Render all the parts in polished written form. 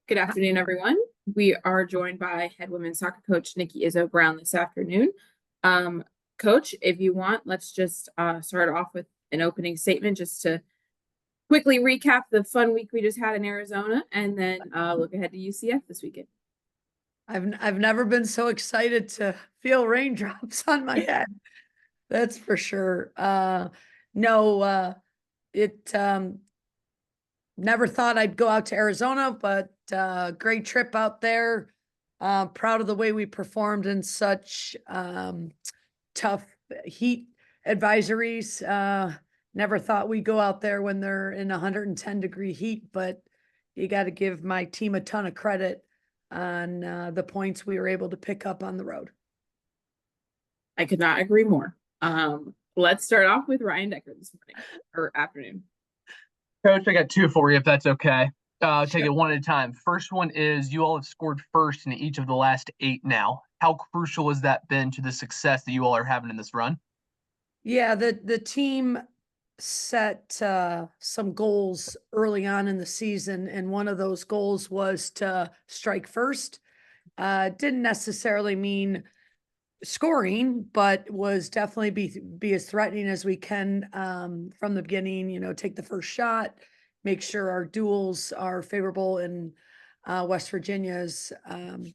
Good afternoon, everyone. We are joined by head women's soccer coach Nikki Izzo-Brown this afternoon. Coach, if you want, let's just start off with an opening statement just to quickly recap the fun week we just had in Arizona and then look ahead to UCF this weekend. I've never been so excited to feel raindrops on my head. That's for sure. Never thought I'd go out to Arizona, but great trip out there. Proud of the way we performed in such tough heat advisories. Never thought we'd go out there when they're in 110-degree heat, but you got to give my team a ton of credit on the points we were able to pick up on the road. I could not agree more. Let's start off with Ryan Decker this morning or afternoon. Coach, I got two for you if that's okay. Sure. Take it one at a time. First one is you all have scored first in each of the last 8 now. How crucial has that been to the success that you all are having in this run? Yeah, the team set some goals early on in the season, and one of those goals was to strike first. Didn't necessarily mean scoring, but was definitely be as threatening as we can from the beginning. Take the first shot, make sure our duels are favorable in West Virginia's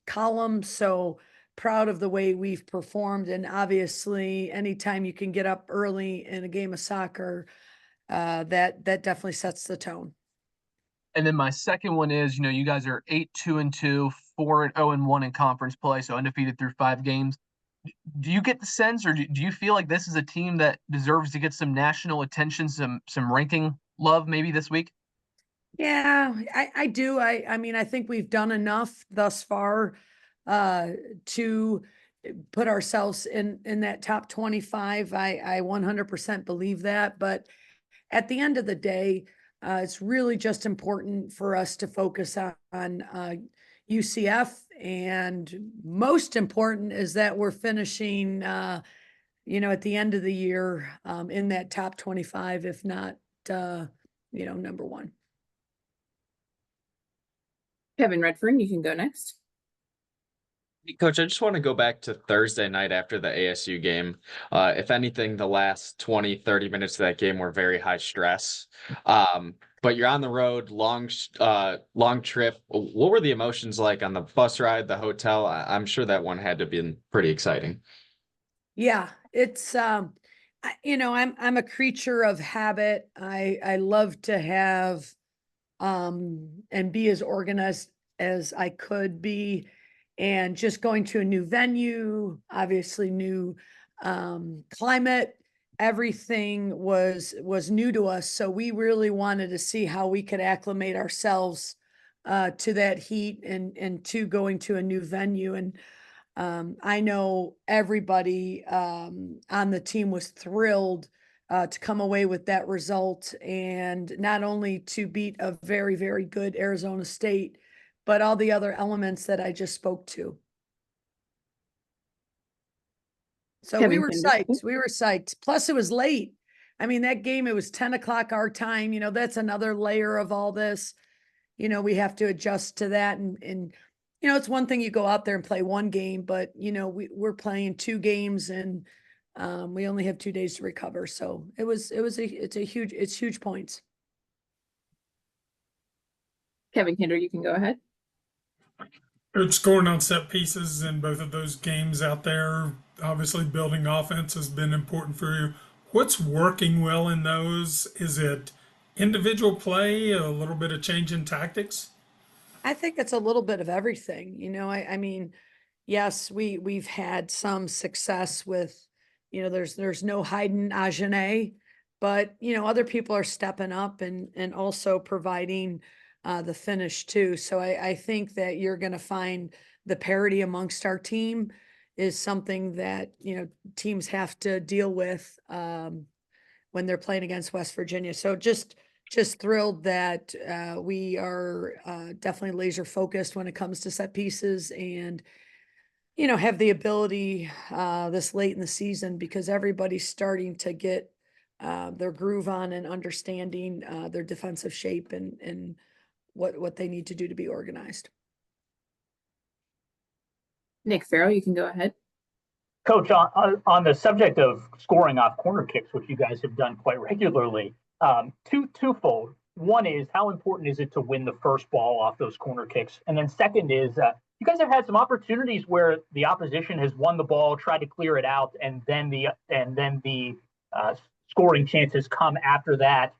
column. So proud of the way we've performed, and obviously anytime you can get up early in a game of soccer, that definitely sets the tone. And then my second one is, you guys are 8-2-2, 4-0-1 in conference play, so undefeated through 5 games. Do you get the sense, or do you feel like this is a team that deserves to get some national attention, some ranking love maybe this week? Yeah, I do. I mean, I think we've done enough thus far to put ourselves in that top 25. I 100% believe that, but at the end of the day, it's really just important for us to focus on UCF, and most important is that we're finishing, at the end of the year in that top 25, if not, number one. Kevin Redfern, you can go next. Coach, I just want to go back to Thursday night after the ASU game. If anything, the last 20, 30 minutes of that game were very high stress. But you're on the road, long trip. What were the emotions like on the bus ride, the hotel? I'm sure that one had to be pretty exciting. Yeah, it's I'm a creature of habit. I love to have and be as organized as I could be, and just going to a new venue, obviously new climate, everything was new to us, so we really wanted to see how we could acclimate ourselves to that heat and to going to a new venue. And I know everybody on the team was thrilled to come away with that result, and not only to beat a very, very good Arizona State, but all the other elements that I just spoke to. So Kevin we were Henderson. psyched. We were psyched. Plus, it was late. I mean, that game, it was 10 o'clock our time. That's another layer of all this. We have to adjust to that. And it's one thing you go out there and play one game, but, we're playing 2 games, and we only have 2 days to recover. So it's huge points. Kevin Kinder, you can go ahead. Scoring on set pieces in both of those games out there. Obviously, building offense has been important for you. What's working well in those? Is it individual play, a little bit of change in tactics? I think it's a little bit of everything. I mean, yes, we've had some success with, there's no hiding Agenais, but other people are stepping up and also providing the finish too. So I think that you're going to find the parity amongst our team is something that teams have to deal with when they're playing against West Virginia. So just thrilled that we are definitely laser focused when it comes to set pieces, and have the ability this late in the season, because everybody's starting to get their groove on and understanding their defensive shape, and what they need to do to be organized. Nick Farrell, you can go ahead. Coach, on the subject of scoring off corner kicks, which you guys have done quite regularly, twofold. One is, how important is it to win the first ball off those corner kicks? And then second is, you guys have had some opportunities where the opposition has won the ball, tried to clear it out, and then the scoring chances come after that.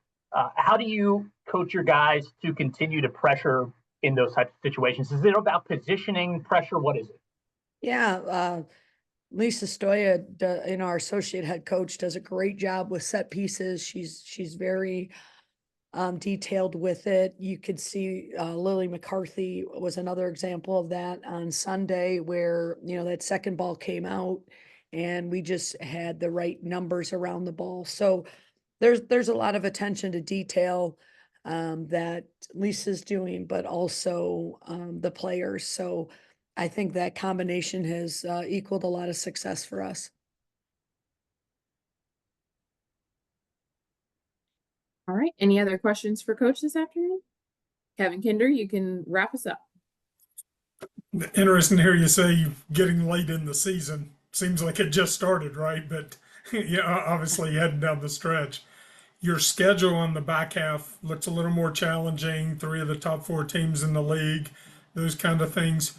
How do you coach your guys to continue to pressure in those types of situations? Is it about positioning, pressure? What is it? Yeah, Lisa Stoya, our associate head coach, does a great job with set pieces. She's very detailed with it. You could see Lily McCarthy was another example of that on Sunday, where that second ball came out and we just had the right numbers around the ball. So there's a lot of attention to detail that Lisa's doing, but also the players. So I think that combination has equaled a lot of success for us. All right. Any other questions for Coach this afternoon? Kevin Kinder, you can wrap us up. Interesting to hear you say you're getting late in the season. Seems like it just started, right? But yeah, obviously heading down the stretch. Your schedule on the back half looks a little more challenging. 3 of the top 4 teams in the league, those kind of things.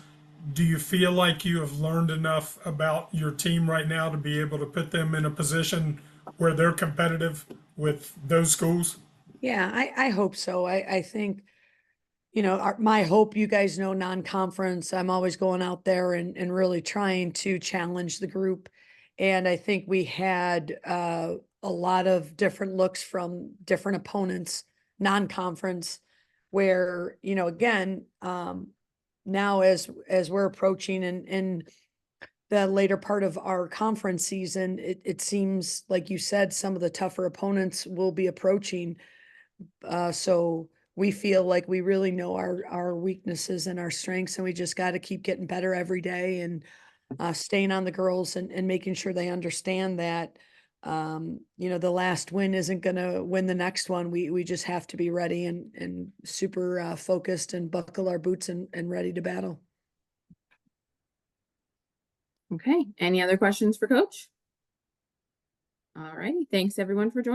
Do you feel like you have learned enough about your team right now to be able to put them in a position where they're competitive with those schools? Yeah, I hope so. I think, my hope, you guys know, non-conference, I'm always going out there and really trying to challenge the group. And I think we had a lot of different looks from different opponents, non-conference, where, again, now as we're approaching in the later part of our conference season, it seems like you said, some of the tougher opponents will be approaching. So we feel like we really know our weaknesses and our strengths, and we just got to keep getting better every day and staying on the girls and making sure they understand that, the last win isn't going to win the next one. We just have to be ready and super focused and buckle our boots and ready to battle. Okay. Any other questions for Coach? All righty. Thanks everyone for joining.